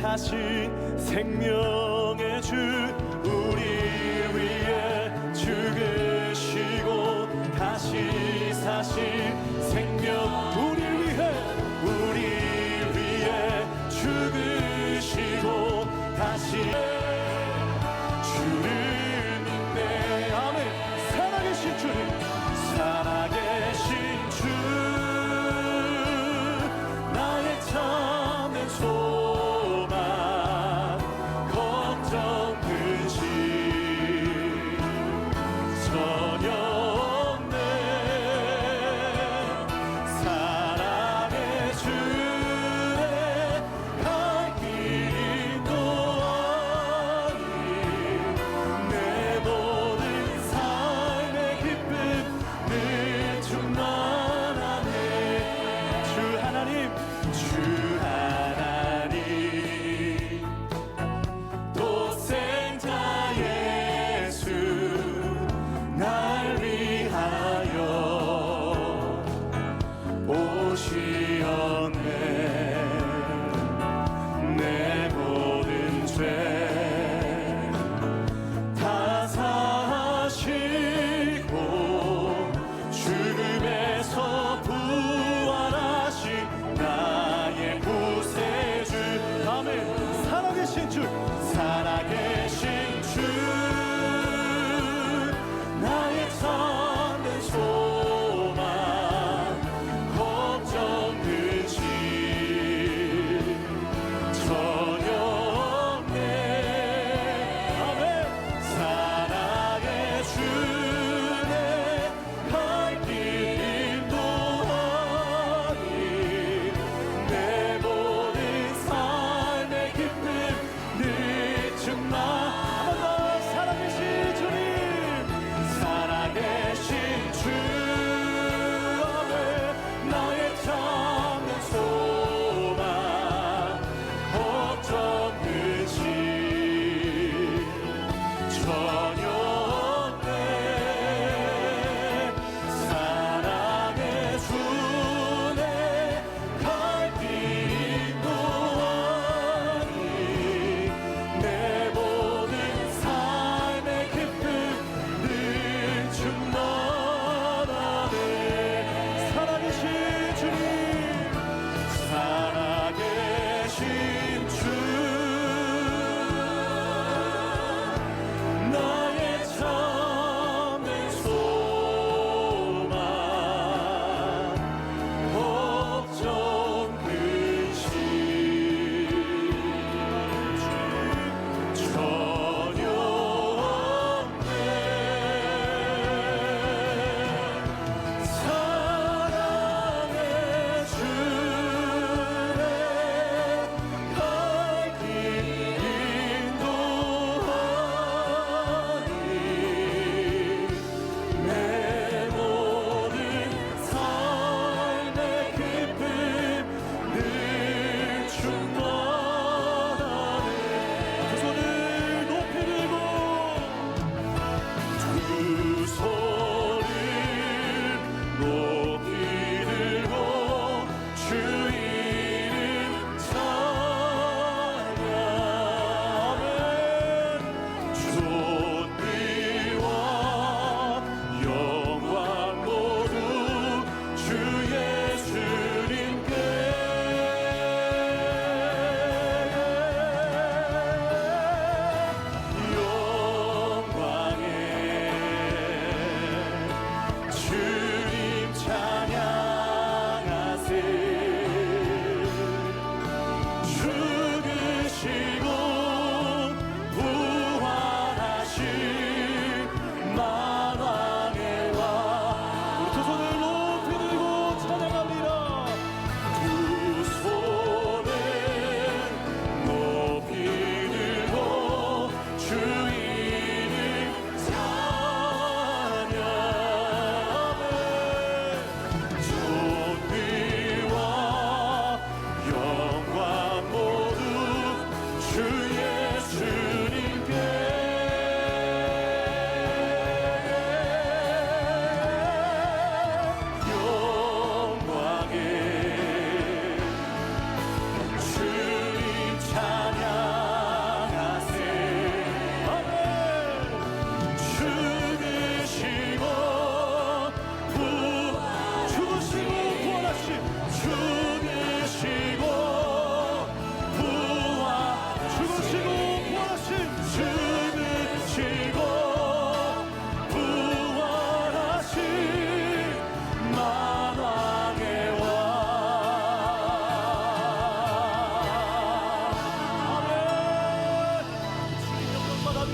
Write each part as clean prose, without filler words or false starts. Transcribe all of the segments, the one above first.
다시 생명의 주 우리 위해 죽으시고 다시 사신 생명 우리 위해 죽으시고 다시 주를 믿네. 아멘. 살아계신 주님, 살아계신 주 나의 참된 소망 걱정 근심 전혀 없네.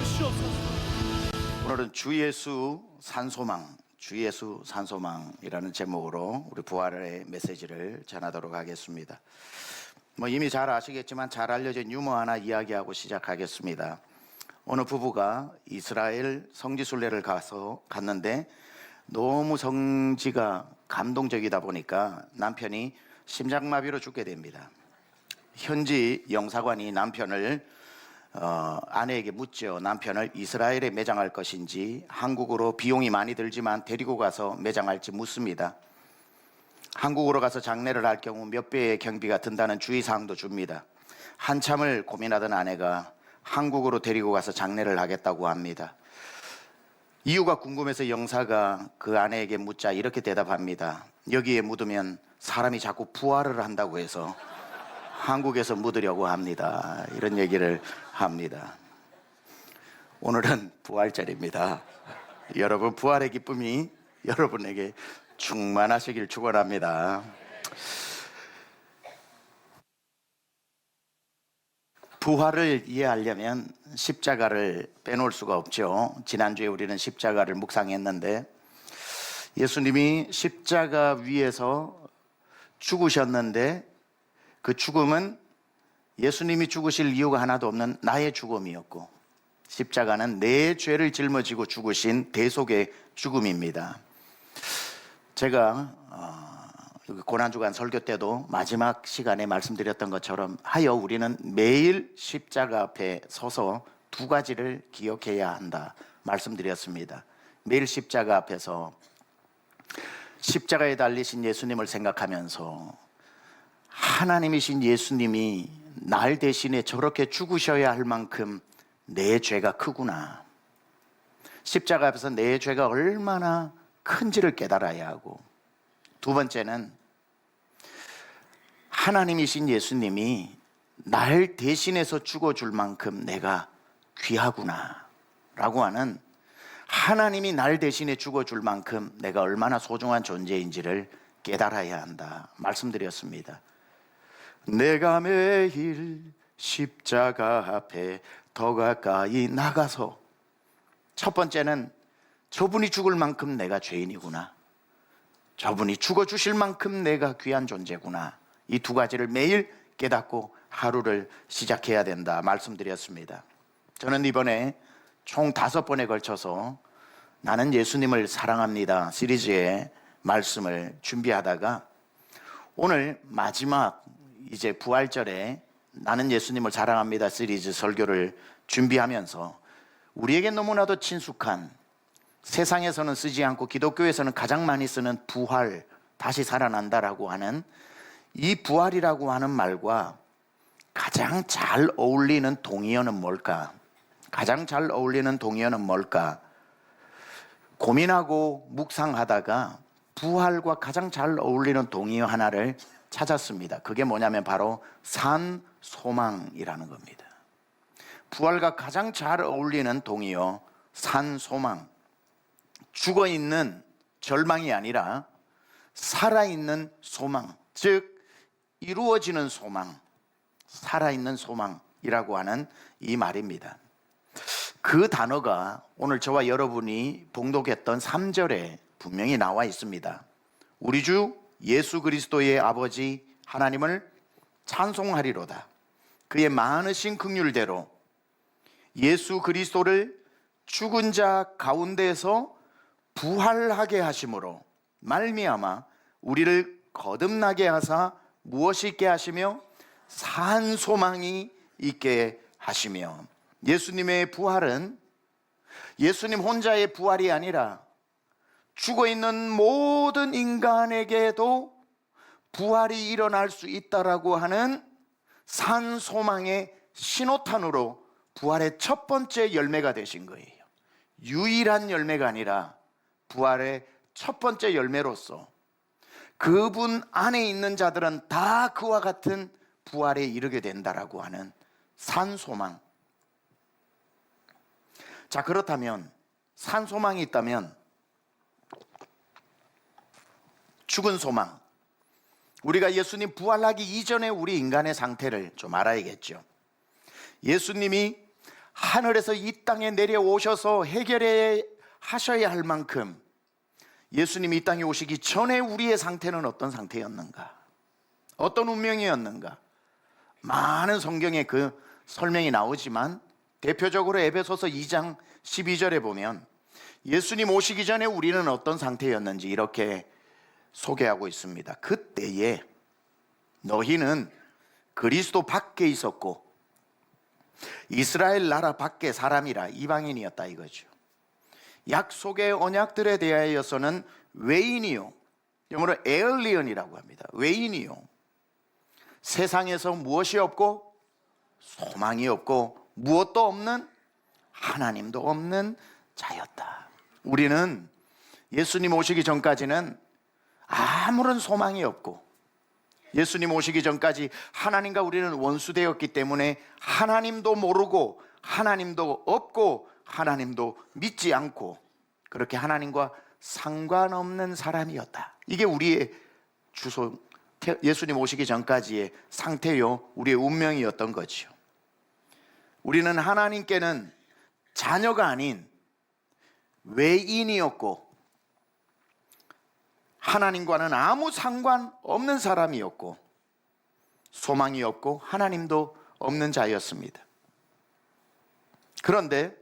주시옵소서. 오늘은 주 예수 산소망, 주 예수 산소망이라는 제목으로 우리 부활의 메시지를 전하도록 하겠습니다. 이미 잘 아시겠지만 잘 알려진 유머 하나 이야기하고 시작하겠습니다. 어느 부부가 이스라엘 성지순례를 갔는데 너무 성지가 감동적이다 보니까 남편이 심장마비로 죽게 됩니다. 현지 영사관이 남편을 아내에게 묻죠. 남편을 이스라엘에 매장할 것인지, 한국으로 비용이 많이 들지만 데리고 가서 매장할지 묻습니다. 한국으로 가서 장례를 할 경우 몇 배의 경비가 든다는 주의사항도 줍니다. 한참을 고민하던 아내가 한국으로 데리고 가서 장례를 하겠다고 합니다. 이유가 궁금해서 영사가 그 아내에게 묻자 이렇게 대답합니다. 여기에 묻으면 사람이 자꾸 부활을 한다고 해서 한국에서 묻으려고 합니다. 이런 얘기를 합니다. 오늘은 부활절입니다. 여러분, 부활의 기쁨이 여러분에게 충만하시길 축원합니다. 부활을 이해하려면 십자가를 빼놓을 수가 없죠. 지난주에 우리는 십자가를 묵상했는데 예수님이 십자가 위에서 죽으셨는데 그 죽음은 예수님이 죽으실 이유가 하나도 없는 나의 죽음이었고, 십자가는 내 죄를 짊어지고 죽으신 대속의 죽음입니다. 제가 고난주간 설교 때도 마지막 시간에 말씀드렸던 것처럼 하여 우리는 매일 십자가 앞에 서서 두 가지를 기억해야 한다 말씀드렸습니다. 매일 십자가 앞에서 십자가에 달리신 예수님을 생각하면서 하나님이신 예수님이 날 대신에 저렇게 죽으셔야 할 만큼 내 죄가 크구나, 십자가 앞에서 내 죄가 얼마나 큰지를 깨달아야 하고, 두 번째는 하나님이신 예수님이 날 대신해서 죽어줄 만큼 내가 귀하구나 라고 하는, 하나님이 날 대신에 죽어줄 만큼 내가 얼마나 소중한 존재인지를 깨달아야 한다 말씀드렸습니다. 내가 매일 십자가 앞에 더 가까이 나가서, 첫 번째는 저분이 죽을 만큼 내가 죄인이구나, 저분이 죽어주실 만큼 내가 귀한 존재구나, 이 두 가지를 매일 깨닫고 하루를 시작해야 된다 말씀드렸습니다. 저는 이번에 총 5번에 걸쳐서 나는 예수님을 사랑합니다 시리즈의 말씀을 준비하다가 오늘 마지막 이제 부활절에 나는 예수님을 사랑합니다 시리즈 설교를 준비하면서 우리에게 너무나도 친숙한, 세상에서는 쓰지 않고 기독교에서는 가장 많이 쓰는 부활, 다시 살아난다라고 하는 이 부활이라고 하는 말과 가장 잘 어울리는 동의어는 뭘까? 가장 잘 어울리는 동의어는 뭘까? 고민하고 묵상하다가 부활과 가장 잘 어울리는 동의어 하나를 찾았습니다. 그게 뭐냐면 바로 산소망이라는 겁니다. 부활과 가장 잘 어울리는 동의어 산소망. 죽어있는 절망이 아니라 살아있는 소망, 즉 이루어지는 소망, 살아있는 소망이라고 하는 이 말입니다. 그 단어가 오늘 저와 여러분이 봉독했던 3절에 분명히 나와 있습니다. 우리 주 예수 그리스도의 아버지 하나님을 찬송하리로다. 그의 많으신 긍휼대로 예수 그리스도를 죽은 자 가운데에서 부활하게 하심으로 말미암아 우리를 거듭나게 하사 무엇이 있게 하시며 산 소망이 있게 하시며, 예수님의 부활은 예수님 혼자의 부활이 아니라 죽어있는 모든 인간에게도 부활이 일어날 수 있다라고 하는 산 소망의 신호탄으로 부활의 첫 번째 열매가 되신 거예요. 유일한 열매가 아니라 부활의 첫 번째 열매로서 그분 안에 있는 자들은 다 그와 같은 부활에 이르게 된다라고 하는 산소망. 자, 그렇다면 산소망이 있다면 죽은 소망, 우리가 예수님 부활하기 이전에 우리 인간의 상태를 좀 알아야겠죠. 예수님이 하늘에서 이 땅에 내려오셔서 해결해 하셔야 할 만큼 예수님이 이 땅에 오시기 전에 우리의 상태는 어떤 상태였는가? 어떤 운명이었는가? 많은 성경에 그 설명이 나오지만 대표적으로 에베소서 2장 12절에 보면 예수님 오시기 전에 우리는 어떤 상태였는지 이렇게 소개하고 있습니다. 그때에 너희는 그리스도 밖에 있었고 이스라엘 나라 밖의 사람이라 이방인이었다 이거죠. 약속의 언약들에 대하여서는 외인이요, 영어로 에얼리언이라고 합니다. 외인이요, 세상에서 무엇이 없고 소망이 없고 무엇도 없는, 하나님도 없는 자였다. 우리는 예수님 오시기 전까지는 아무런 소망이 없고, 예수님 오시기 전까지 하나님과 우리는 원수되었기 때문에 하나님도 모르고 하나님도 없고 하나님도 믿지 않고 그렇게 하나님과 상관없는 사람이었다. 이게 우리의 주소, 예수님 오시기 전까지의 상태요, 우리의 운명이었던 거죠. 우리는 하나님께는 자녀가 아닌 외인이었고 하나님과는 아무 상관없는 사람이었고 소망이 없고 하나님도 없는 자였습니다. 그런데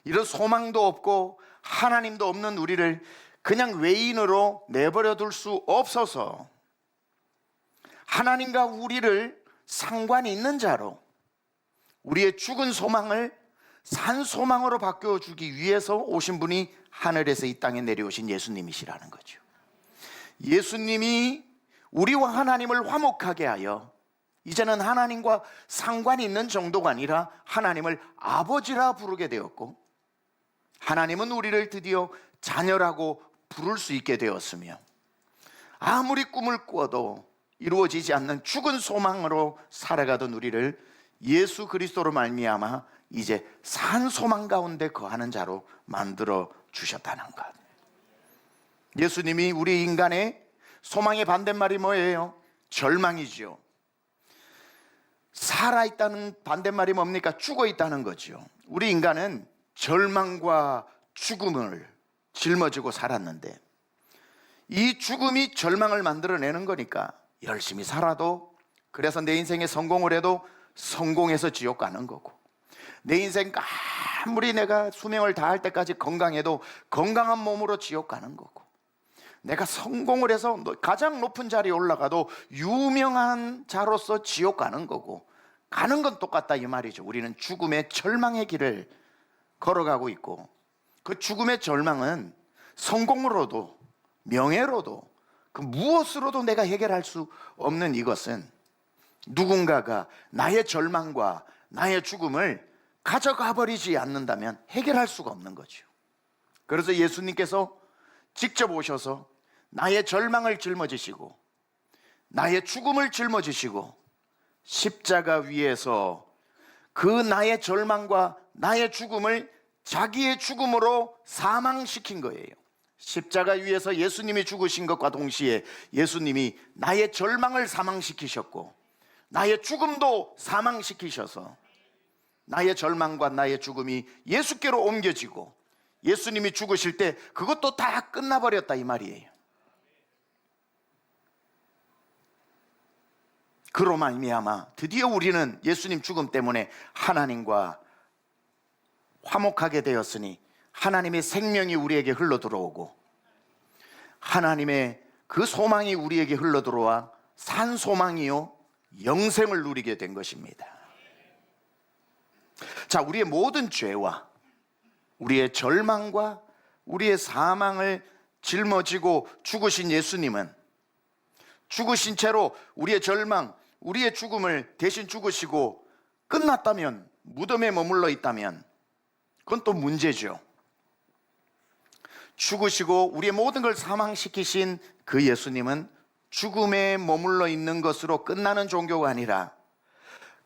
이런 소망도 없고 하나님도 없는 우리를 그냥 외인으로 내버려 둘 수 없어서 하나님과 우리를 상관이 있는 자로, 우리의 죽은 소망을 산 소망으로 바꿔주기 위해서 오신 분이 하늘에서 이 땅에 내려오신 예수님이시라는 거죠. 예수님이 우리와 하나님을 화목하게 하여 이제는 하나님과 상관이 있는 정도가 아니라 하나님을 아버지라 부르게 되었고, 하나님은 우리를 드디어 자녀라고 부를 수 있게 되었으며, 아무리 꿈을 꾸어도 이루어지지 않는 죽은 소망으로 살아가던 우리를 예수 그리스도로 말미암아 이제 산 소망 가운데 거하는 자로 만들어 주셨다는 것. 예수님이 우리 인간의 소망의 반대말이 뭐예요? 절망이죠. 살아있다는 반대말이 뭡니까? 죽어있다는 거죠. 우리 인간은 절망과 죽음을 짊어지고 살았는데 이 죽음이 절망을 만들어내는 거니까 열심히 살아도, 그래서 내 인생에 성공을 해도 성공해서 지옥 가는 거고, 내 인생 아무리 내가 수명을 다할 때까지 건강해도 건강한 몸으로 지옥 가는 거고, 내가 성공을 해서 가장 높은 자리에 올라가도 유명한 자로서 지옥 가는 거고, 가는 건 똑같다 이 말이죠. 우리는 죽음의 절망의 길을 걸어가고 있고, 그 죽음의 절망은 성공으로도 명예로도 그 무엇으로도 내가 해결할 수 없는 이것은 누군가가 나의 절망과 나의 죽음을 가져가 버리지 않는다면 해결할 수가 없는 거죠. 그래서 예수님께서 직접 오셔서 나의 절망을 짊어지시고 나의 죽음을 짊어지시고 십자가 위에서 그 나의 절망과 나의 죽음을 자기의 죽음으로 사망시킨 거예요. 십자가 위에서 예수님이 죽으신 것과 동시에 예수님이 나의 절망을 사망시키셨고 나의 죽음도 사망시키셔서 나의 절망과 나의 죽음이 예수께로 옮겨지고 예수님이 죽으실 때 그것도 다 끝나버렸다 이 말이에요. 그로 말미암아 드디어 우리는 예수님 죽음 때문에 하나님과 화목하게 되었으니 하나님의 생명이 우리에게 흘러들어오고 하나님의 그 소망이 우리에게 흘러들어와 산 소망이요 영생을 누리게 된 것입니다. 자, 우리의 모든 죄와 우리의 절망과 우리의 사망을 짊어지고 죽으신 예수님은 죽으신 채로 우리의 절망, 우리의 죽음을 대신 죽으시고 끝났다면, 무덤에 머물러 있다면 그건 또 문제죠. 죽으시고 우리의 모든 걸 사망시키신 그 예수님은 죽음에 머물러 있는 것으로 끝나는 종교가 아니라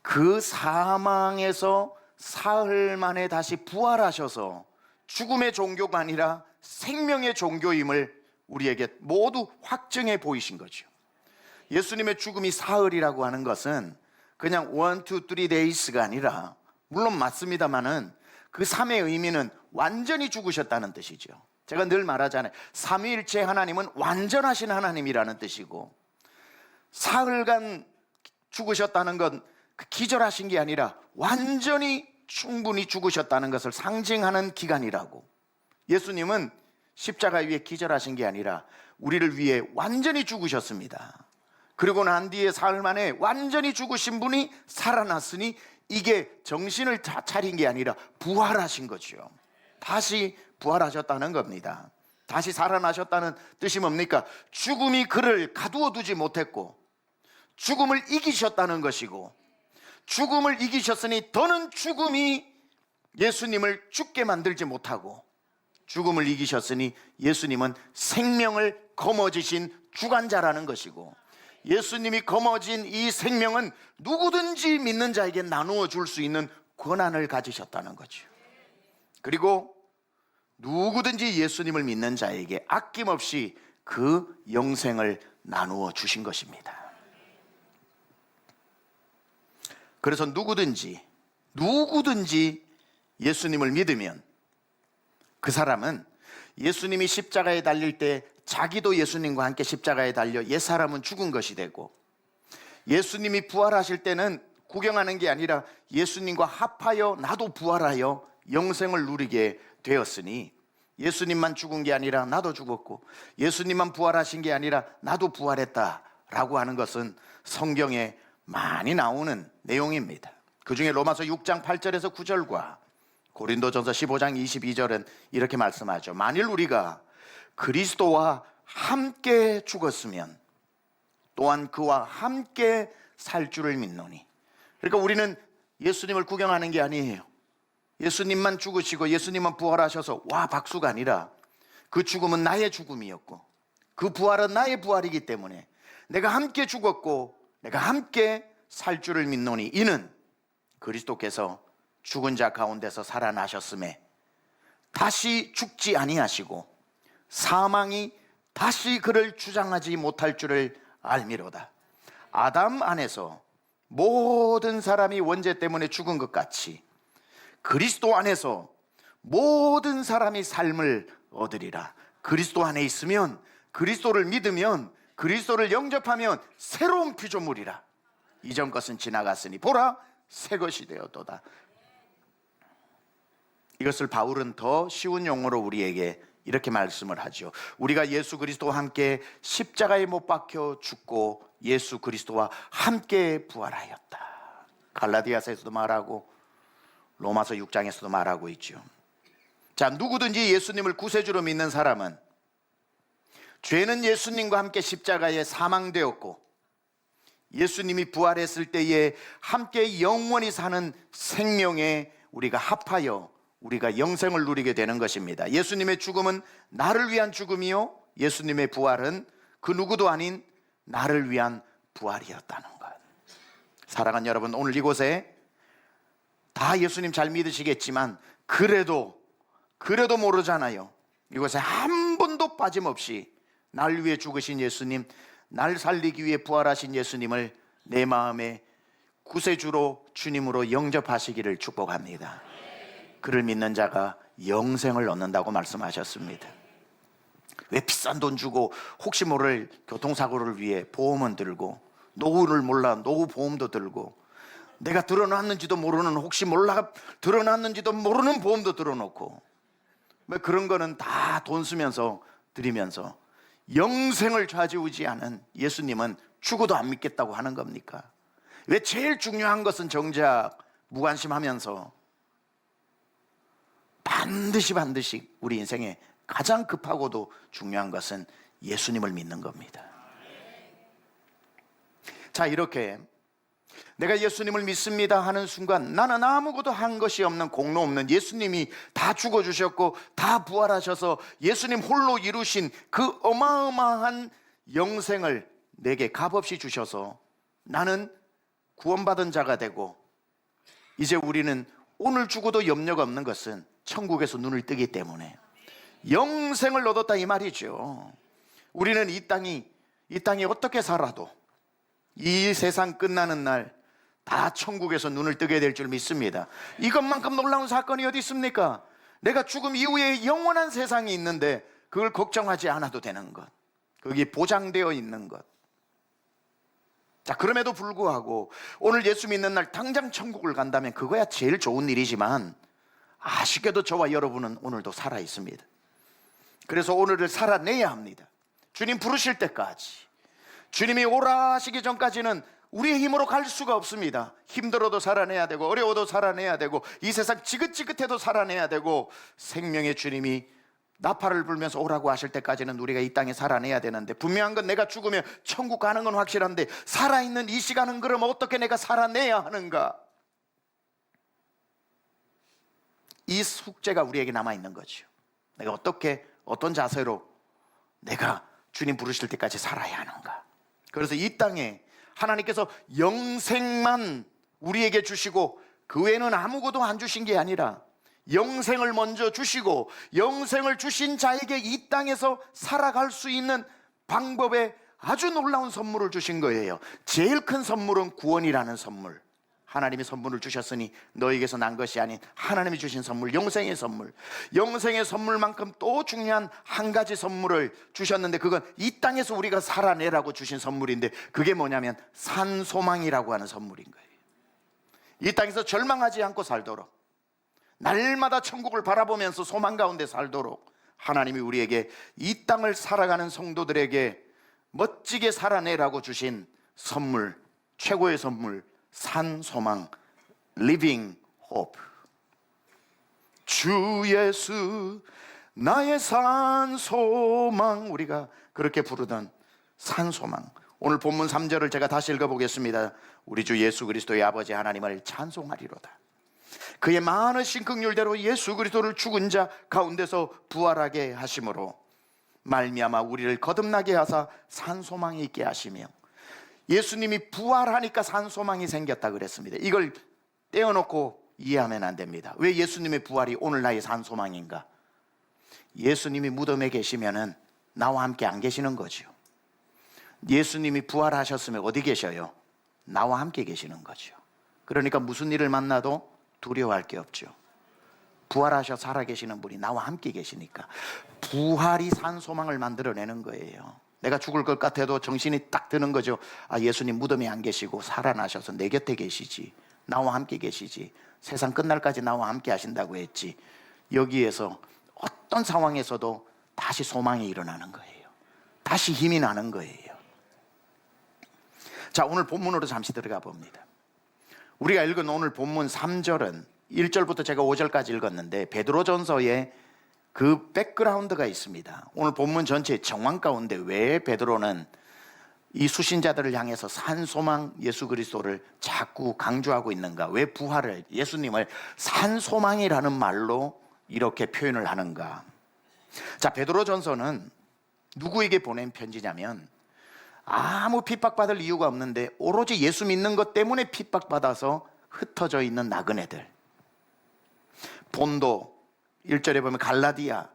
그 사망에서 사흘 만에 다시 부활하셔서 죽음의 종교가 아니라 생명의 종교임을 우리에게 모두 확증해 보이신 거죠. 예수님의 죽음이 사흘이라고 하는 것은 그냥 1, 2, 3 days가 아니라 물론 맞습니다만은 그 삶의 의미는 완전히 죽으셨다는 뜻이죠. 제가 늘 말하잖아요. 삼위일체 하나님은 완전하신 하나님이라는 뜻이고, 사흘간 죽으셨다는 건 기절하신 게 아니라 완전히 충분히 죽으셨다는 것을 상징하는 기간이라고. 예수님은 십자가 위에 기절하신 게 아니라 우리를 위해 완전히 죽으셨습니다. 그리고 난 뒤에 사흘 만에 완전히 죽으신 분이 살아났으니 이게 정신을 차린 게 아니라 부활하신 거죠. 다시 부활하셨다는 겁니다. 다시 살아나셨다는 뜻이 뭡니까? 죽음이 그를 가두어 두지 못했고 죽음을 이기셨다는 것이고, 죽음을 이기셨으니 더는 죽음이 예수님을 죽게 만들지 못하고, 죽음을 이기셨으니 예수님은 생명을 거머쥐신 주관자라는 것이고, 예수님이 거머쥔 이 생명은 누구든지 믿는 자에게 나누어 줄 수 있는 권한을 가지셨다는 거죠. 그리고 누구든지 예수님을 믿는 자에게 아낌없이 그 영생을 나누어 주신 것입니다. 그래서 누구든지 예수님을 믿으면 그 사람은 예수님이 십자가에 달릴 때 자기도 예수님과 함께 십자가에 달려 옛사람은 죽은 것이 되고, 예수님이 부활하실 때는 구경하는 게 아니라 예수님과 합하여 나도 부활하여 영생을 누리게 되었으니, 예수님만 죽은 게 아니라 나도 죽었고 예수님만 부활하신 게 아니라 나도 부활했다라고 하는 것은 성경에 많이 나오는 내용입니다. 그 중에 로마서 6장 8절에서 9절과 고린도전서 15장 22절은 이렇게 말씀하죠. 만일 우리가 그리스도와 함께 죽었으면 또한 그와 함께 살 줄을 믿노니. 그러니까 우리는 예수님을 구경하는 게 아니에요. 예수님만 죽으시고 예수님만 부활하셔서 와 박수가 아니라, 그 죽음은 나의 죽음이었고 그 부활은 나의 부활이기 때문에 내가 함께 죽었고 내가 함께 살 줄을 믿노니, 이는 그리스도께서 죽은 자 가운데서 살아나셨음에 다시 죽지 아니하시고 사망이 다시 그를 주장하지 못할 줄을 알미로다. 아담 안에서 모든 사람이 원죄 때문에 죽은 것 같이 그리스도 안에서 모든 사람이 삶을 얻으리라. 그리스도 안에 있으면, 그리스도를 믿으면, 그리스도를 영접하면 새로운 피조물이라. 이전 것은 지나갔으니 보라 새 것이 되었도다. 이것을 바울은 더 쉬운 용어로 우리에게 이렇게 말씀을 하죠. 우리가 예수 그리스도와 함께 십자가에 못 박혀 죽고 예수 그리스도와 함께 부활하였다. 갈라디아서에서도 말하고 로마서 6장에서도 말하고 있죠. 자, 누구든지 예수님을 구세주로 믿는 사람은 죄는 예수님과 함께 십자가에 사망되었고 예수님이 부활했을 때에 함께 영원히 사는 생명에 우리가 합하여 우리가 영생을 누리게 되는 것입니다. 예수님의 죽음은 나를 위한 죽음이요, 예수님의 부활은 그 누구도 아닌 나를 위한 부활이었다는 것. 사랑하는 여러분, 오늘 이곳에 다 예수님 잘 믿으시겠지만 그래도 모르잖아요. 이곳에 한 번도 빠짐없이 날 위해 죽으신 예수님, 날 살리기 위해 부활하신 예수님을 내 마음에 구세주로 주님으로 영접하시기를 축복합니다. 그를 믿는 자가 영생을 얻는다고 말씀하셨습니다. 왜 비싼 돈 주고 혹시 모를 교통사고를 위해 보험은 들고, 노후를 몰라 노후 보험도 들고, 내가 들어놨는지도 모르는, 혹시 몰라 들어놨는지도 모르는 보험도 들어놓고, 뭐 그런 거는 다 돈 쓰면서 드리면서 영생을 좌지우지하는 예수님은 죽어도 안 믿겠다고 하는 겁니까? 왜 제일 중요한 것은 정작 무관심하면서 반드시 우리 인생에 가장 급하고도 중요한 것은 예수님을 믿는 겁니다. 자, 이렇게 내가 예수님을 믿습니다 하는 순간 나는 아무것도 한 것이 없는, 공로 없는 예수님이 다 죽어주셨고 다 부활하셔서 예수님 홀로 이루신 그 어마어마한 영생을 내게 값없이 주셔서 나는 구원받은 자가 되고, 이제 우리는 오늘 죽어도 염려가 없는 것은 천국에서 눈을 뜨기 때문에 영생을 얻었다 이 말이죠. 우리는 이 땅이 어떻게 살아도 이 세상 끝나는 날 다 천국에서 눈을 뜨게 될 줄 믿습니다. 이것만큼 놀라운 사건이 어디 있습니까? 내가 죽음 이후에 영원한 세상이 있는데 그걸 걱정하지 않아도 되는 것, 거기 보장되어 있는 것. 자, 그럼에도 불구하고 오늘 예수 믿는 날 당장 천국을 간다면 그거야 제일 좋은 일이지만 아쉽게도 저와 여러분은 오늘도 살아 있습니다. 그래서 오늘을 살아내야 합니다. 주님 부르실 때까지, 주님이 오라 하시기 전까지는 우리의 힘으로 갈 수가 없습니다. 힘들어도 살아내야 되고 어려워도 살아내야 되고 이 세상 지긋지긋해도 살아내야 되고 생명의 주님이 나팔을 불면서 오라고 하실 때까지는 우리가 이 땅에 살아내야 되는데, 분명한 건 내가 죽으면 천국 가는 건 확실한데 살아있는 이 시간은 그럼 어떻게 내가 살아내야 하는가? 이 숙제가 우리에게 남아있는 거죠. 내가 어떻게, 어떤 자세로 내가 주님 부르실 때까지 살아야 하는가? 그래서 이 땅에 하나님께서 영생만 우리에게 주시고 그 외에는 아무것도 안 주신 게 아니라 영생을 먼저 주시고 영생을 주신 자에게 이 땅에서 살아갈 수 있는 방법에 아주 놀라운 선물을 주신 거예요. 제일 큰 선물은 구원이라는 선물. 하나님이 선물을 주셨으니 너에게서 난 것이 아닌 하나님이 주신 선물, 영생의 선물. 영생의 선물만큼 또 중요한 한 가지 선물을 주셨는데 그건 이 땅에서 우리가 살아내라고 주신 선물인데 그게 뭐냐면 산소망이라고 하는 선물인 거예요. 이 땅에서 절망하지 않고 살도록, 날마다 천국을 바라보면서 소망 가운데 살도록 하나님이 우리에게 이 땅을 살아가는 성도들에게 멋지게 살아내라고 주신 선물, 최고의 선물, 산소망, living hope. 주 예수 나의 산소망, 우리가 그렇게 부르던 산소망. 오늘 본문 3절을 제가 다시 읽어보겠습니다. 우리 주 예수 그리스도의 아버지 하나님을 찬송하리로다. 그의 많으신 긍휼대로 예수 그리스도를 죽은 자 가운데서 부활하게 하심으로 말미암아 우리를 거듭나게 하사 산소망이 있게 하시며, 예수님이 부활하니까 산소망이 생겼다 그랬습니다. 이걸 떼어놓고 이해하면 안 됩니다. 왜 예수님의 부활이 오늘 나의 산소망인가? 예수님이 무덤에 계시면은 나와 함께 안 계시는 거죠. 예수님이 부활하셨으면 어디 계셔요? 나와 함께 계시는 거죠. 그러니까 무슨 일을 만나도 두려워할 게 없죠. 부활하셔 살아계시는 분이 나와 함께 계시니까 부활이 산소망을 만들어내는 거예요. 내가 죽을 것 같아도 정신이 딱 드는 거죠. 아, 예수님 무덤에 안 계시고 살아나셔서 내 곁에 계시지, 나와 함께 계시지, 세상 끝날까지 나와 함께 하신다고 했지. 여기에서 어떤 상황에서도 다시 소망이 일어나는 거예요. 다시 힘이 나는 거예요. 자, 오늘 본문으로 잠시 들어가 봅니다. 우리가 읽은 오늘 본문 3절은 1절부터 제가 5절까지 읽었는데 베드로전서에 그 백그라운드가 있습니다. 오늘 본문 전체 정황 가운데 왜 베드로는 이 수신자들을 향해서 산소망 예수 그리스도를 자꾸 강조하고 있는가? 왜 부활을, 예수님을 산소망이라는 말로 이렇게 표현을 하는가? 자, 베드로전서는 누구에게 보낸 편지냐면 아무 핍박받을 이유가 없는데 오로지 예수 믿는 것 때문에 핍박받아서 흩어져 있는 나그네들, 본도 1절에 보면 갈라디아,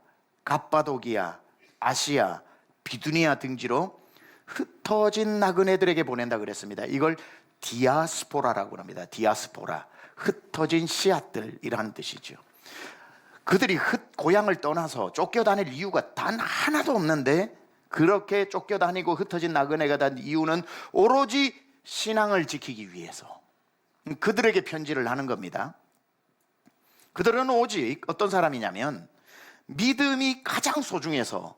갑바도기아, 아시아, 비두니아 등지로 흩어진 나그네들에게 보낸다 그랬습니다. 이걸 디아스포라라고 합니다. 디아스포라, 흩어진 씨앗들이라는 뜻이죠. 그들이 고향을 떠나서 쫓겨다닐 이유가 단 하나도 없는데 그렇게 쫓겨다니고 흩어진 나그네가 된 이유는 오로지 신앙을 지키기 위해서 그들에게 편지를 하는 겁니다. 그들은 오직 어떤 사람이냐면 믿음이 가장 소중해서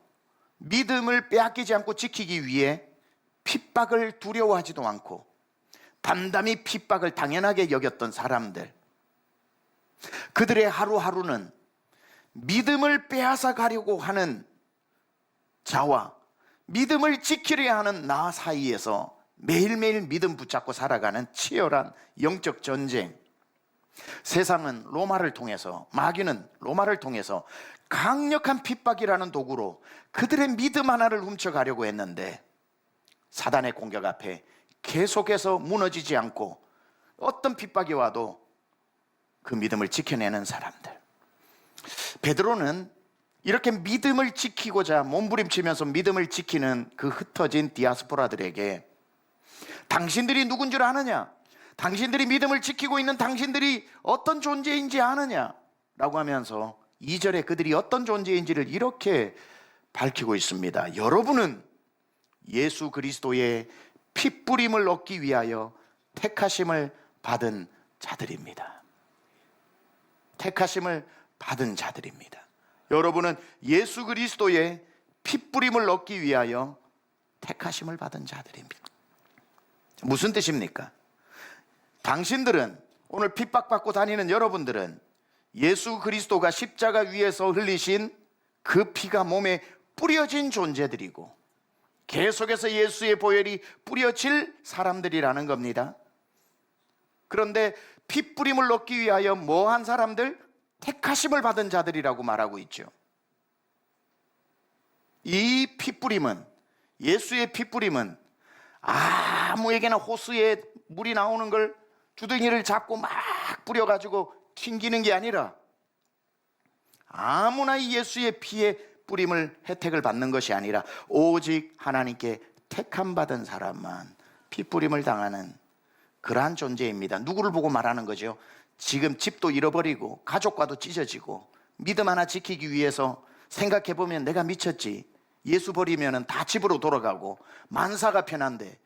믿음을 빼앗기지 않고 지키기 위해 핍박을 두려워하지도 않고 담담히 핍박을 당연하게 여겼던 사람들. 그들의 하루하루는 믿음을 빼앗아 가려고 하는 자와 믿음을 지키려야 하는 나 사이에서 매일매일 믿음 붙잡고 살아가는 치열한 영적 전쟁. 세상은 로마를 통해서, 마귀는 로마를 통해서 강력한 핍박이라는 도구로 그들의 믿음 하나를 훔쳐가려고 했는데 사단의 공격 앞에 계속해서 무너지지 않고 어떤 핍박이 와도 그 믿음을 지켜내는 사람들. 베드로는 이렇게 믿음을 지키고자 몸부림치면서 믿음을 지키는 그 흩어진 디아스포라들에게 당신들이 누군 줄 아느냐? 당신들이 믿음을 지키고 있는 당신들이 어떤 존재인지 아느냐? 라고 하면서 2절에 그들이 어떤 존재인지를 이렇게 밝히고 있습니다. 여러분은 예수 그리스도의 핏뿌림을 얻기 위하여 택하심을 받은 자들입니다. 택하심을 받은 자들입니다. 여러분은 예수 그리스도의 핏뿌림을 얻기 위하여 택하심을 받은 자들입니다. 무슨 뜻입니까? 당신들은, 오늘 핍박받고 다니는 여러분들은 예수 그리스도가 십자가 위에서 흘리신 그 피가 몸에 뿌려진 존재들이고 계속해서 예수의 보혈이 뿌려질 사람들이라는 겁니다. 그런데 핏뿌림을 얻기 위하여 뭐한 사람들? 택하심을 받은 자들이라고 말하고 있죠. 이 핏뿌림은, 예수의 핏뿌림은 아무에게나 호수에 물이 나오는 걸 주둥이를 잡고 막 뿌려가지고 튕기는 게 아니라 아무나 이 예수의 피의 뿌림을 혜택을 받는 것이 아니라 오직 하나님께 택함 받은 사람만 핏뿌림을 당하는 그러한 존재입니다. 누구를 보고 말하는 거죠? 지금 집도 잃어버리고 가족과도 찢어지고 믿음 하나 지키기 위해서 생각해보면 내가 미쳤지, 예수 버리면 다 집으로 돌아가고 만사가 편한데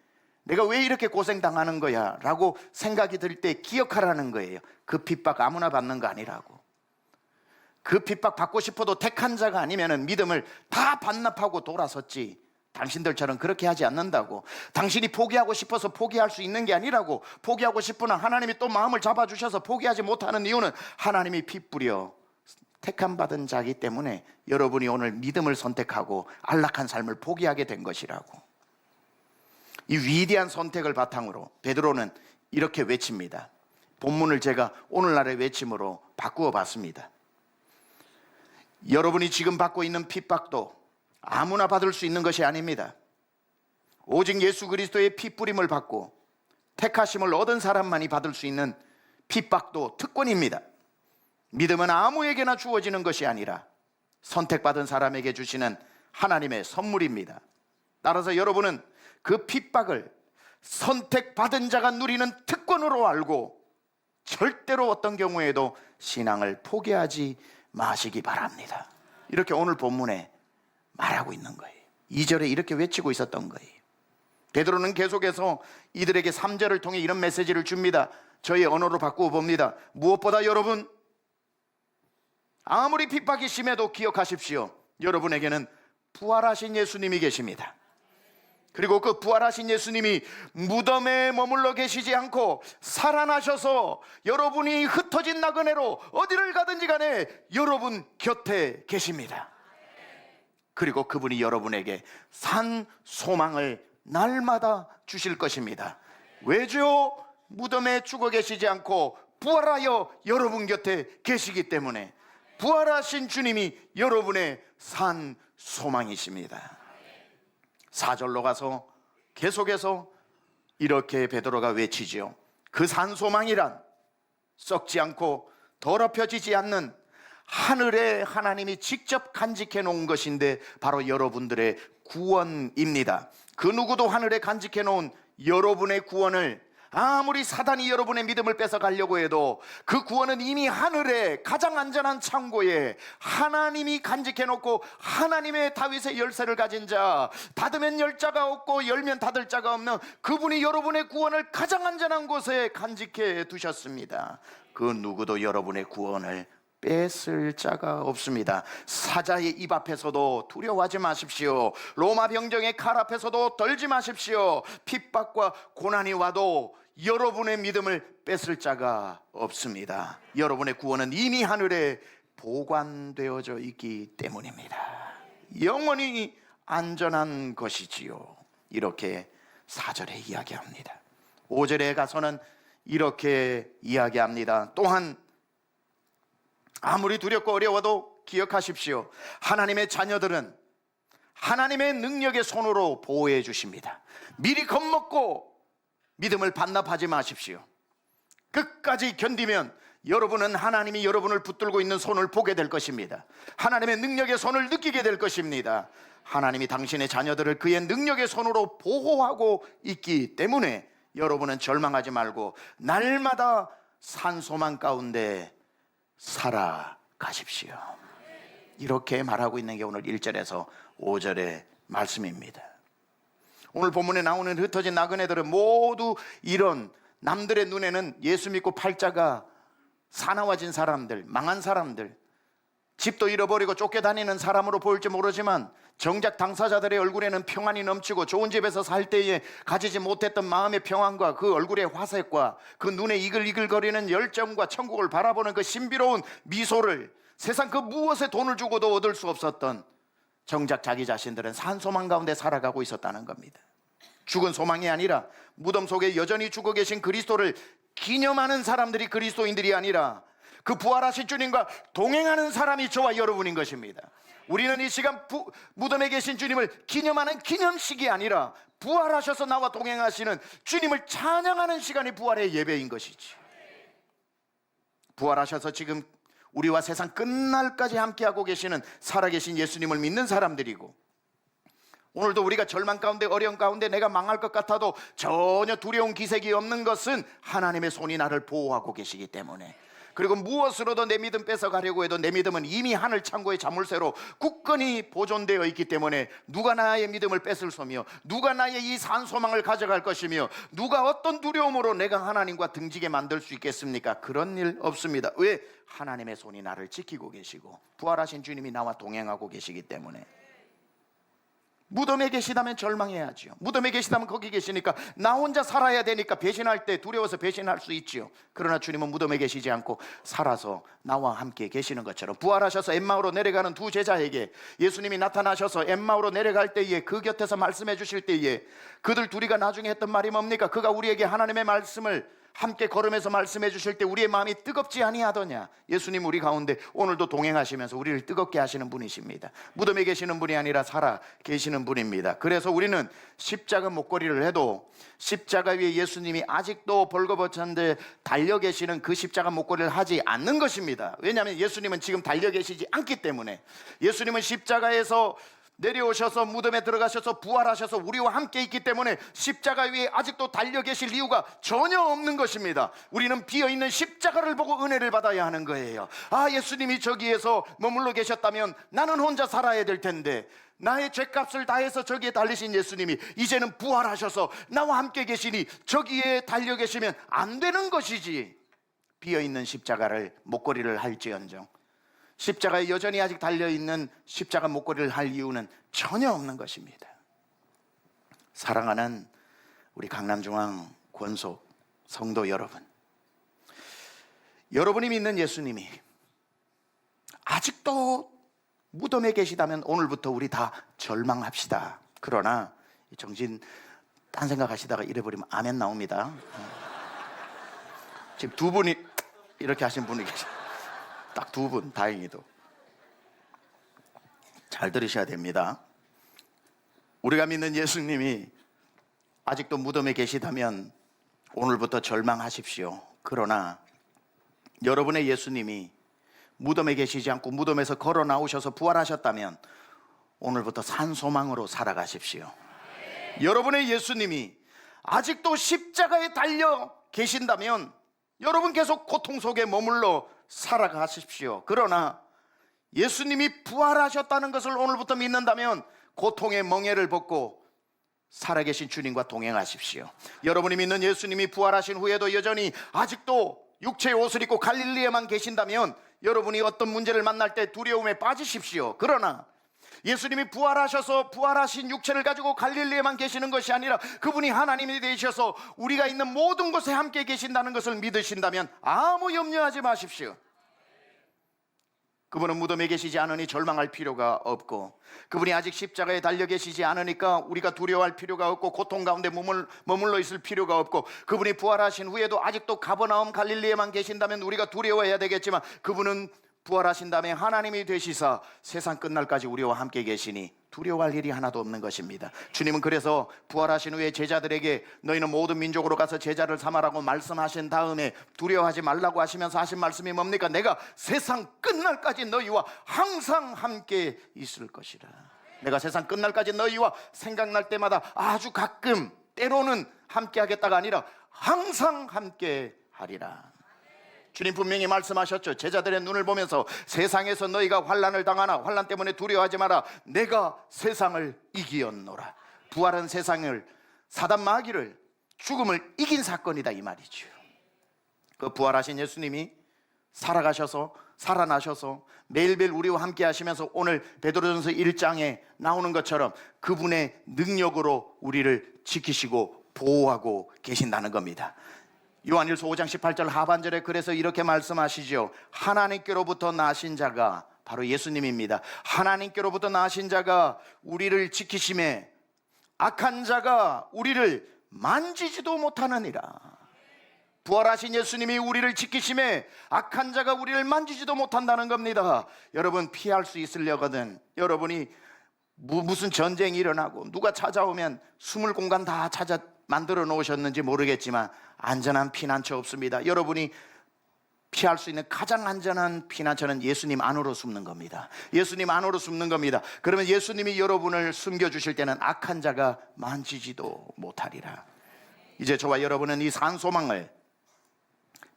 내가 왜 이렇게 고생당하는 거야 라고 생각이 들 때 기억하라는 거예요. 그 핍박 아무나 받는 거 아니라고. 그 핍박 받고 싶어도 택한 자가 아니면 믿음을 다 반납하고 돌아섰지, 당신들처럼 그렇게 하지 않는다고. 당신이 포기하고 싶어서 포기할 수 있는 게 아니라고. 포기하고 싶으나 하나님이 또 마음을 잡아주셔서 포기하지 못하는 이유는 하나님이 피 뿌려 택함 받은 자이기 때문에 여러분이 오늘 믿음을 선택하고 안락한 삶을 포기하게 된 것이라고. 이 위대한 선택을 바탕으로 베드로는 이렇게 외칩니다. 본문을 제가 오늘날의 외침으로 바꾸어 봤습니다. 여러분이 지금 받고 있는 핍박도 아무나 받을 수 있는 것이 아닙니다. 오직 예수 그리스도의 핏뿌림을 받고 택하심을 얻은 사람만이 받을 수 있는 핍박도 특권입니다. 믿음은 아무에게나 주어지는 것이 아니라 선택받은 사람에게 주시는 하나님의 선물입니다. 따라서 여러분은 그 핍박을 선택받은 자가 누리는 특권으로 알고 절대로 어떤 경우에도 신앙을 포기하지 마시기 바랍니다. 이렇게 오늘 본문에 말하고 있는 거예요. 2절에 이렇게 외치고 있었던 거예요. 베드로는 계속해서 이들에게 3절을 통해 이런 메시지를 줍니다. 저의 언어로 바꾸어 봅니다. 무엇보다 여러분, 아무리 핍박이 심해도 기억하십시오. 여러분에게는 부활하신 예수님이 계십니다. 그리고 그 부활하신 예수님이 무덤에 머물러 계시지 않고 살아나셔서 여러분이 흩어진 나그네로 어디를 가든지 간에 여러분 곁에 계십니다. 그리고 그분이 여러분에게 산 소망을 날마다 주실 것입니다. 왜죠? 무덤에 죽어 계시지 않고 부활하여 여러분 곁에 계시기 때문에 부활하신 주님이 여러분의 산 소망이십니다. 4절로 가서 계속해서 이렇게 베드로가 외치죠. 그 산 소망이란 썩지 않고 더럽혀지지 않는 하늘에 하나님이 직접 간직해 놓은 것인데 바로 여러분들의 구원입니다. 그 누구도 하늘에 간직해 놓은 여러분의 구원을 아무리 사단이 여러분의 믿음을 뺏어가려고 해도 그 구원은 이미 하늘에 가장 안전한 창고에 하나님이 간직해 놓고 하나님의 다윗의 열쇠를 가진 자, 닫으면 열 자가 없고 열면 닫을 자가 없는 그분이 여러분의 구원을 가장 안전한 곳에 간직해 두셨습니다. 그 누구도 여러분의 구원을 뺏을 자가 없습니다. 사자의 입 앞에서도 두려워하지 마십시오. 로마 병정의 칼 앞에서도 떨지 마십시오. 핍박과 고난이 와도 여러분의 믿음을 뺏을 자가 없습니다. 여러분의 구원은 이미 하늘에 보관되어져 있기 때문입니다. 영원히 안전한 것이지요. 이렇게 4절에 이야기합니다. 5절에 가서는 이렇게 이야기합니다. 또한 아무리 두렵고 어려워도 기억하십시오. 하나님의 자녀들은 하나님의 능력의 손으로 보호해 주십니다. 미리 겁먹고 믿음을 반납하지 마십시오. 끝까지 견디면 여러분은 하나님이 여러분을 붙들고 있는 손을 보게 될 것입니다. 하나님의 능력의 손을 느끼게 될 것입니다. 하나님이 당신의 자녀들을 그의 능력의 손으로 보호하고 있기 때문에 여러분은 절망하지 말고 날마다 산소망 가운데 살아가십시오. 이렇게 말하고 있는 게 오늘 1절에서 5절의 말씀입니다. 오늘 본문에 나오는 흩어진 나그네들은 모두 이런 남들의 눈에는 예수 믿고 팔자가 사나워진 사람들, 망한 사람들, 집도 잃어버리고 쫓겨다니는 사람으로 보일지 모르지만 정작 당사자들의 얼굴에는 평안이 넘치고 좋은 집에서 살 때에 가지지 못했던 마음의 평안과 그 얼굴의 화색과 그 눈에 이글이글거리는 열정과 천국을 바라보는 그 신비로운 미소를 세상 그 무엇에 돈을 주고도 얻을 수 없었던 정작 자기 자신들은 산소망 가운데 살아가고 있었다는 겁니다. 죽은 소망이 아니라 무덤 속에 여전히 죽어 계신 그리스도를 기념하는 사람들이 그리스도인들이 아니라 그 부활하신 주님과 동행하는 사람이 저와 여러분인 것입니다. 우리는 이 시간 무덤에 계신 주님을 기념하는 기념식이 아니라 부활하셔서 나와 동행하시는 주님을 찬양하는 시간이 부활의 예배인 것이지. 부활하셔서 지금 우리와 세상 끝날까지 함께하고 계시는 살아계신 예수님을 믿는 사람들이고, 오늘도 우리가 절망 가운데 어려움 가운데 내가 망할 것 같아도 전혀 두려운 기색이 없는 것은 하나님의 손이 나를 보호하고 계시기 때문에, 그리고 무엇으로도 내 믿음 뺏어가려고 해도 내 믿음은 이미 하늘 창고의 자물쇠로 굳건히 보존되어 있기 때문에 누가 나의 믿음을 뺏을 소며 누가 나의 이 산소망을 가져갈 것이며 누가 어떤 두려움으로 내가 하나님과 등지게 만들 수 있겠습니까? 그런 일 없습니다. 왜? 하나님의 손이 나를 지키고 계시고 부활하신 주님이 나와 동행하고 계시기 때문에. 무덤에 계시다면 절망해야죠. 무덤에 계시다면 거기 계시니까 나 혼자 살아야 되니까 배신할 때 두려워서 배신할 수 있지요. 그러나 주님은 무덤에 계시지 않고 살아서 나와 함께 계시는 것처럼 부활하셔서 엠마오로 내려가는 두 제자에게 예수님이 나타나셔서 엠마오로 내려갈 때에 그 곁에서 말씀해 주실 때에 그들 둘이가 나중에 했던 말이 뭡니까? 그가 우리에게 하나님의 말씀을 함께 걸으면서 말씀해 주실 때 우리의 마음이 뜨겁지 아니하더냐. 예수님 우리 가운데 오늘도 동행하시면서 우리를 뜨겁게 하시는 분이십니다. 무덤에 계시는 분이 아니라 살아 계시는 분입니다. 그래서 우리는 십자가 목걸이를 해도 십자가 위에 예수님이 아직도 벌거벗은데 달려 계시는 그 십자가 목걸이를 하지 않는 것입니다. 왜냐하면 예수님은 지금 달려 계시지 않기 때문에. 예수님은 십자가에서 내려오셔서 무덤에 들어가셔서 부활하셔서 우리와 함께 있기 때문에 십자가 위에 아직도 달려 계실 이유가 전혀 없는 것입니다. 우리는 비어있는 십자가를 보고 은혜를 받아야 하는 거예요. 아, 예수님이 저기에서 머물러 계셨다면 나는 혼자 살아야 될 텐데, 나의 죄값을 다해서 저기에 달리신 예수님이 이제는 부활하셔서 나와 함께 계시니 저기에 달려 계시면 안 되는 것이지. 비어있는 십자가를 목걸이를 할지언정 십자가에 여전히 아직 달려있는 십자가 목걸이를 할 이유는 전혀 없는 것입니다. 사랑하는 우리 강남중앙 권속 성도 여러분, 여러분이 믿는 예수님이 아직도 무덤에 계시다면 오늘부터 우리 다 절망합시다. 그러나 정신 딴 생각하시다가 이래버리면 아멘 나옵니다. 지금 두 분이 이렇게 하신 분이 계세요. 딱 두 분, 다행히도. 잘 들으셔야 됩니다. 우리가 믿는 예수님이 아직도 무덤에 계시다면 오늘부터 절망하십시오. 그러나 여러분의 예수님이 무덤에 계시지 않고 무덤에서 걸어 나오셔서 부활하셨다면 오늘부터 산소망으로 살아가십시오. 여러분의 예수님이 아직도 십자가에 달려 계신다면 여러분 계속 고통 속에 머물러 살아가십시오. 그러나 예수님이 부활하셨다는 것을 오늘부터 믿는다면 고통의 멍에를 벗고 살아계신 주님과 동행하십시오. 여러분이 믿는 예수님이 부활하신 후에도 여전히 아직도 육체의 옷을 입고 갈릴리에만 계신다면 여러분이 어떤 문제를 만날 때 두려움에 빠지십시오. 그러나 예수님이 부활하셔서 부활하신 육체를 가지고 갈릴리에만 계시는 것이 아니라 그분이 하나님이 되셔서 우리가 있는 모든 곳에 함께 계신다는 것을 믿으신다면 아무 염려하지 마십시오. 그분은 무덤에 계시지 않으니 절망할 필요가 없고, 그분이 아직 십자가에 달려 계시지 않으니까 우리가 두려워할 필요가 없고 고통 가운데 머물러 있을 필요가 없고, 그분이 부활하신 후에도 아직도 가버나움 갈릴리에만 계신다면 우리가 두려워해야 되겠지만 그분은 부활하신 다음에 하나님이 되시사 세상 끝날까지 우리와 함께 계시니 두려워할 일이 하나도 없는 것입니다. 주님은 그래서 부활하신 후에 제자들에게 너희는 모든 민족으로 가서 제자를 삼아라고 말씀하신 다음에 두려워하지 말라고 하시면서 하신 말씀이 뭡니까? 내가 세상 끝날까지 너희와 항상 함께 있을 것이라. 내가 세상 끝날까지 너희와 생각날 때마다 아주 가끔 때로는 함께 하겠다가 아니라 항상 함께 하리라. 주님 분명히 말씀하셨죠. 제자들의 눈을 보면서 세상에서 너희가 환난을 당하나 환난 때문에 두려워하지 마라. 내가 세상을 이기었노라. 부활은 세상을, 사단 마귀를, 죽음을 이긴 사건이다 이 말이죠. 그 부활하신 예수님이 살아가셔서 살아나셔서 매일매일 우리와 함께 하시면서 오늘 베드로전서 1장에 나오는 것처럼 그분의 능력으로 우리를 지키시고 보호하고 계신다는 겁니다. 요한일서 5장 18절 하반절에 그래서 이렇게 말씀하시죠. 하나님께로부터 나신 자가 바로 예수님입니다. 하나님께로부터 나신 자가 우리를 지키심에 악한 자가 우리를 만지지도 못하느니라. 부활하신 예수님이 우리를 지키심에 악한 자가 우리를 만지지도 못한다는 겁니다. 여러분, 피할 수 있으려거든 여러분이 무슨 전쟁이 일어나고 누가 찾아오면 숨을 공간 다 찾아 만들어 놓으셨는지 모르겠지만 안전한 피난처 없습니다. 여러분이 피할 수 있는 가장 안전한 피난처는 예수님 안으로 숨는 겁니다. 예수님 안으로 숨는 겁니다. 그러면 예수님이 여러분을 숨겨주실 때는 악한 자가 만지지도 못하리라. 이제 저와 여러분은 이 산소망을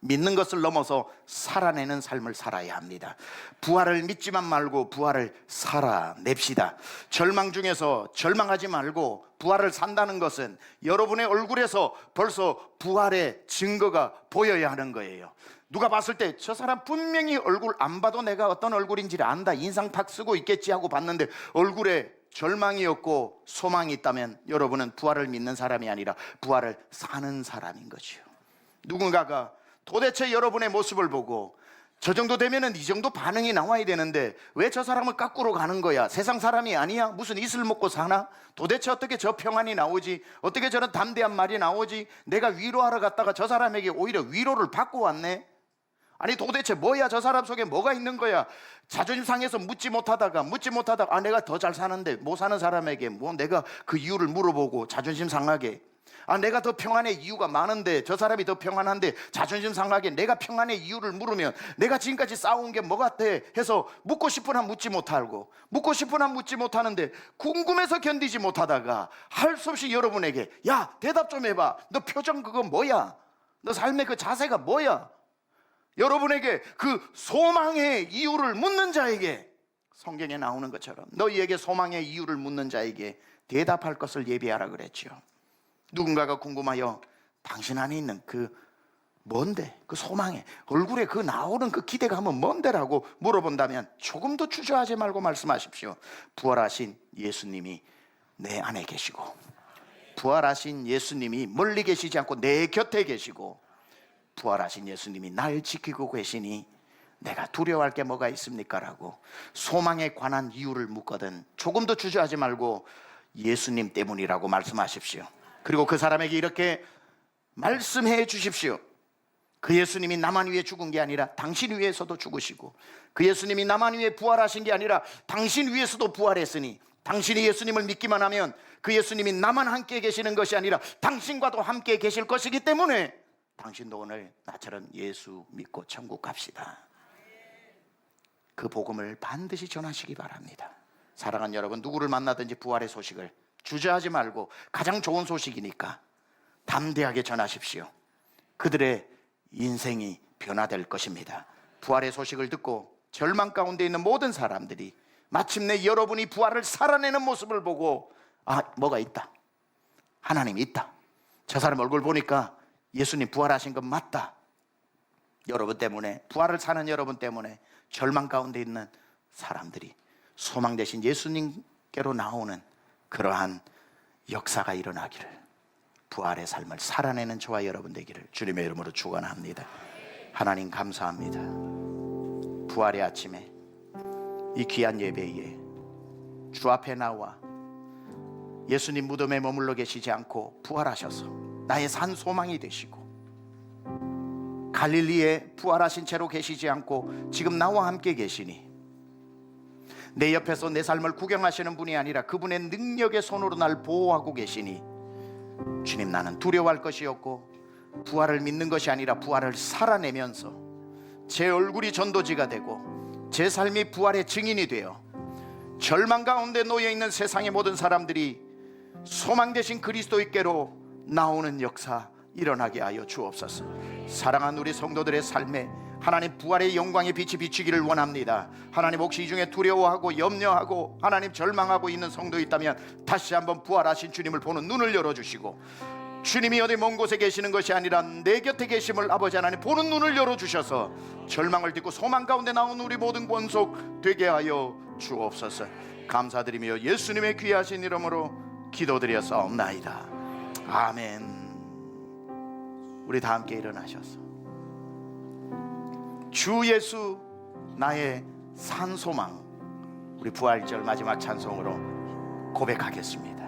믿는 것을 넘어서 살아내는 삶을 살아야 합니다. 부활을 믿지만 말고 부활을 살아냅시다. 절망 중에서 절망하지 말고 부활을 산다는 것은 여러분의 얼굴에서 벌써 부활의 증거가 보여야 하는 거예요. 누가 봤을 때 저 사람 분명히 얼굴 안 봐도 내가 어떤 얼굴인지를 안다, 인상 팍 쓰고 있겠지 하고 봤는데 얼굴에 절망이 없고 소망이 있다면 여러분은 부활을 믿는 사람이 아니라 부활을 사는 사람인 거죠. 누군가가 도대체 여러분의 모습을 보고 저 정도 되면은 이 정도 반응이 나와야 되는데 왜 저 사람을 깎으러 가는 거야? 세상 사람이 아니야? 무슨 이슬 먹고 사나? 도대체 어떻게 저 평안이 나오지? 어떻게 저런 담대한 말이 나오지? 내가 위로하러 갔다가 저 사람에게 오히려 위로를 받고 왔네? 아니 도대체 뭐야? 저 사람 속에 뭐가 있는 거야? 자존심 상해서 묻지 못하다가 아 내가 더 잘 사는데 못 사는 사람에게 뭐 내가 그 이유를 물어보고 자존심 상하게, 아 내가 더 평안의 이유가 많은데 저 사람이 더 평안한데 자존심 상하게 내가 평안의 이유를 물으면 내가 지금까지 싸운 게 뭐 같아 해서 묻고 싶으나 묻지 못하고 묻고 싶으나 묻지 못하는데 궁금해서 견디지 못하다가 할 수 없이 여러분에게 야 대답 좀 해봐, 너 표정 그거 뭐야, 너 삶의 그 자세가 뭐야, 여러분에게 그 소망의 이유를 묻는 자에게 성경에 나오는 것처럼 너희에게 소망의 이유를 묻는 자에게 대답할 것을 예비하라 그랬죠. 누군가가 궁금하여 당신 안에 있는 그 뭔데, 그 소망에 얼굴에 그 나오는 그 기대감은 뭔데라고 물어본다면 조금 더 주저하지 말고 말씀하십시오. 부활하신 예수님이 내 안에 계시고 부활하신 예수님이 멀리 계시지 않고 내 곁에 계시고 부활하신 예수님이 날 지키고 계시니 내가 두려워할 게 뭐가 있습니까? 라고 소망에 관한 이유를 묻거든 조금 더 주저하지 말고 예수님 때문이라고 말씀하십시오. 그리고 그 사람에게 이렇게 말씀해 주십시오. 그 예수님이 나만 위해 죽은 게 아니라 당신 위해서도 죽으시고 그 예수님이 나만 위해 부활하신 게 아니라 당신 위해서도 부활했으니 당신이 예수님을 믿기만 하면 그 예수님이 나만 함께 계시는 것이 아니라 당신과도 함께 계실 것이기 때문에 당신도 오늘 나처럼 예수 믿고 천국 갑시다. 그 복음을 반드시 전하시기 바랍니다. 사랑하는 여러분, 누구를 만나든지 부활의 소식을 주저하지 말고 가장 좋은 소식이니까 담대하게 전하십시오. 그들의 인생이 변화될 것입니다. 부활의 소식을 듣고 절망 가운데 있는 모든 사람들이 마침내 여러분이 부활을 살아내는 모습을 보고 아 뭐가 있다, 하나님이 있다, 저 사람 얼굴 보니까 예수님 부활하신 건 맞다, 여러분 때문에, 부활을 사는 여러분 때문에 절망 가운데 있는 사람들이 소망 대신 예수님께로 나오는 그러한 역사가 일어나기를, 부활의 삶을 살아내는 저와 여러분 되기를 주님의 이름으로 축원합니다. 하나님 감사합니다. 부활의 아침에 이 귀한 예배에 주 앞에 나와 예수님 무덤에 머물러 계시지 않고 부활하셔서 나의 산 소망이 되시고 갈릴리에 부활하신 채로 계시지 않고 지금 나와 함께 계시니 내 옆에서 내 삶을 구경하시는 분이 아니라 그분의 능력의 손으로 날 보호하고 계시니 주님 나는 두려워할 것이 없고 부활을 믿는 것이 아니라 부활을 살아내면서 제 얼굴이 전도지가 되고 제 삶이 부활의 증인이 되어 절망 가운데 놓여있는 세상의 모든 사람들이 소망 되신 그리스도께로 나오는 역사 일어나게 하여 주옵소서. 사랑하는 우리 성도들의 삶에 하나님 부활의 영광의 빛이 비치기를 원합니다. 하나님 혹시 이 중에 두려워하고 염려하고 하나님 절망하고 있는 성도 있다면 다시 한번 부활하신 주님을 보는 눈을 열어주시고, 주님이 어디 먼 곳에 계시는 것이 아니라 내 곁에 계심을 아버지 하나님 보는 눈을 열어주셔서 절망을 딛고 소망 가운데 나온 우리 모든 권속 되게 하여 주옵소서. 감사드리며 예수님의 귀하신 이름으로 기도드렸사옵나이다. 아멘. 우리 다 함께 일어나셔서 주 예수 나의 산소망, 우리 부활절 마지막 찬송으로 고백하겠습니다.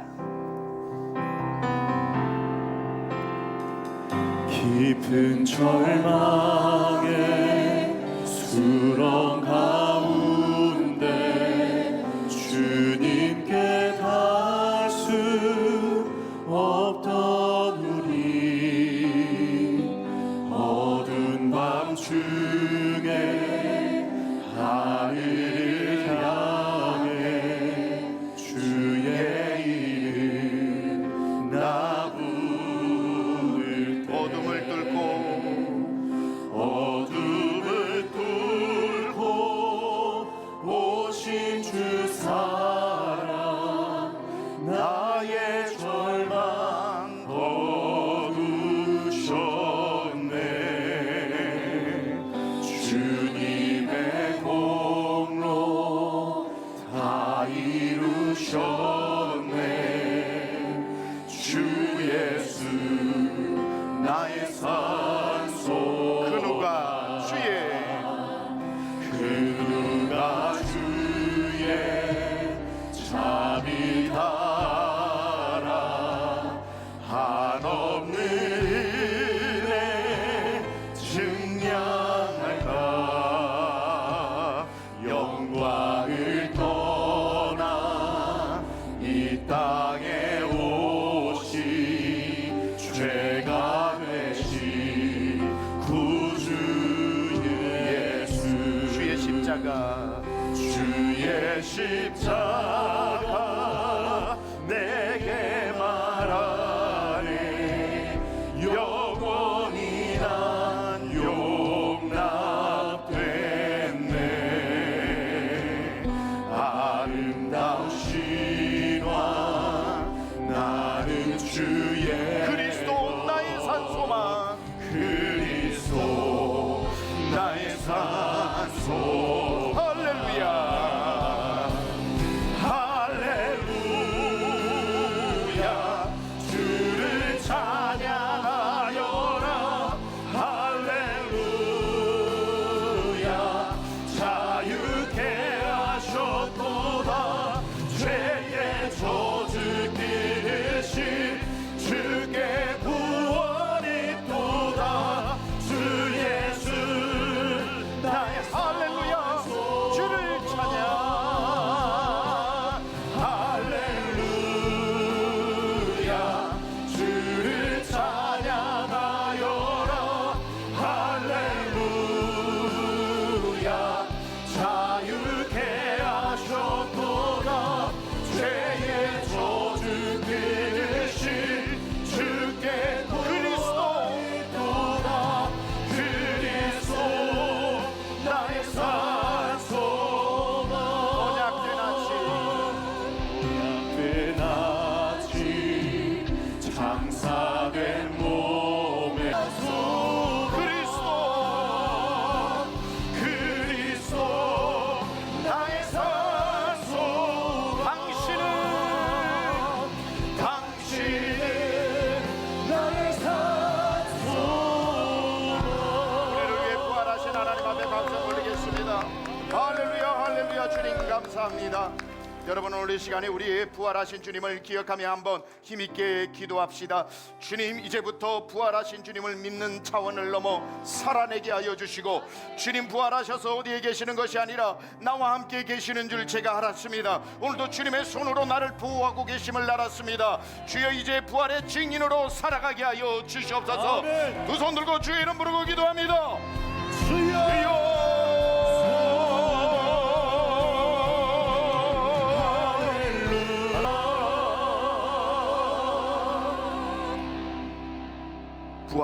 깊은 절망에 수렁 가운데 주님께 닿을 수 없던 우리, 어두운 밤중에 하늘을 향해 주의 이름 나 부를 때 어둠을 뚫고 오신 주 사랑, 나의 절망 거두셨네. 주님의 공로 다 이루셨네. 주 예수 나의 산소, 그 누가 주의 잠이 달아 한없는 은혜 증량할까. 영광을 떠나 이 땅에 오신 죄가 되신 구주 예수, 주의 십자가, 주의 십자가 내게 말하네. 영원히 난 용납됐네. 아름다운 신화 나는 주의 그리스도 나의 산소망, 그리스도 나의 산소. 할렐루야. 할렐루야. 주를 찬양하여라. 할렐루야. 자유케 하셨도다. 죄의 저주 끊으신 주께 구원이 있도다. 주 예수 나의 할렐루야. 주를 찬양. 할렐루야. 주를 찬양하여라. 할렐루야. 자유케 하셨도다. 죄의 저주 끊으신 주께 그리스도 있도다. 그리스도 나의 산소망. 언약된 아침 장사된 몸에 그리스도 나의 산소. 당신은 나의 산소. 우리를 위해 부활하신 하나님 앞에 박수 올리겠습니다. 할렐루야, 할렐루야. 주님 감사합니다. 여러분, 오늘 이 시간에 우리 부활하신 주님을 기억하며 한번 힘있게 기도합시다. 주님, 이제부터 부활하신 주님을 믿는 차원을 넘어 살아내게 하여 주시고, 주님 부활하셔서 어디에 계시는 것이 아니라 나와 함께 계시는 줄 제가 알았습니다. 오늘도 주님의 손으로 나를 보호하고 계심을 알았습니다. 주여, 이제 부활의 증인으로 살아가게 하여 주시옵소서. 아멘. 두 손 들고 주의 이름 부르고 기도합니다. 주여.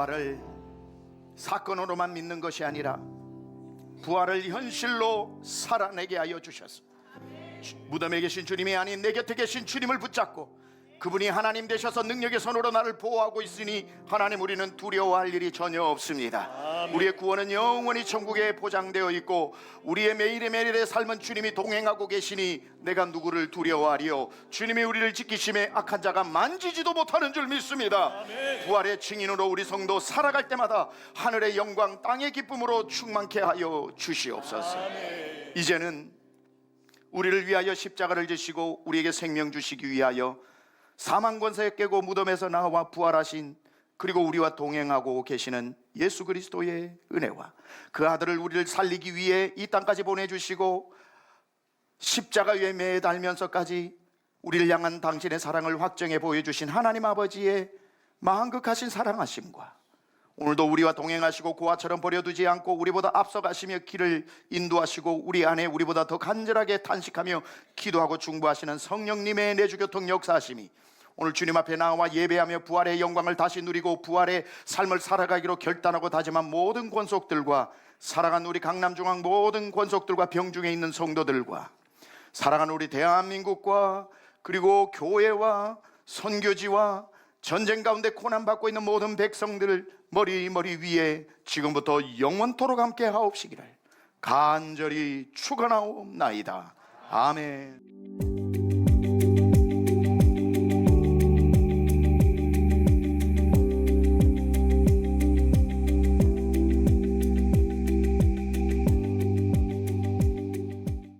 부활을 사건으로만 믿는 것이 아니라 부활을 현실로 살아내게 하여 주셔서 무덤에 계신 주님이 아닌 내 곁에 계신 주님을 붙잡고 그분이 하나님 되셔서 능력의 손으로 나를 보호하고 있으니 하나님, 우리는 두려워할 일이 전혀 없습니다. 우리의 구원은 영원히 천국에 보장되어 있고 우리의 매일의 삶은 주님이 동행하고 계시니 내가 누구를 두려워하리요. 주님이 우리를 지키심에 악한 자가 만지지도 못하는 줄 믿습니다. 부활의 증인으로 우리 성도 살아갈 때마다 하늘의 영광 땅의 기쁨으로 충만케 하여 주시옵소서. 이제는 우리를 위하여 십자가를 지시고 우리에게 생명 주시기 위하여 사망 권세에 깨고 무덤에서 나와 부활하신, 그리고 우리와 동행하고 계시는 예수 그리스도의 은혜와 그 아들을 우리를 살리기 위해 이 땅까지 보내주시고 십자가 위에 매달면서까지 우리를 향한 당신의 사랑을 확정해 보여주신 하나님 아버지의 만극하신 사랑하심과 오늘도 우리와 동행하시고 고아처럼 버려두지 않고 우리보다 앞서가시며 길을 인도하시고 우리 안에 우리보다 더 간절하게 탄식하며 기도하고 중보하시는 성령님의 내주교통 역사하심이 오늘 주님 앞에 나와 예배하며 부활의 영광을 다시 누리고 부활의 삶을 살아가기로 결단하고 다짐한 모든 권속들과 사랑하는 우리 강남중앙 모든 권속들과 병중에 있는 성도들과 사랑하는 우리 대한민국과 그리고 교회와 선교지와 전쟁 가운데 고난받고 있는 모든 백성들 머리 위에 지금부터 영원토록 함께 하옵시기를 간절히 축원하옵나이다. 아멘.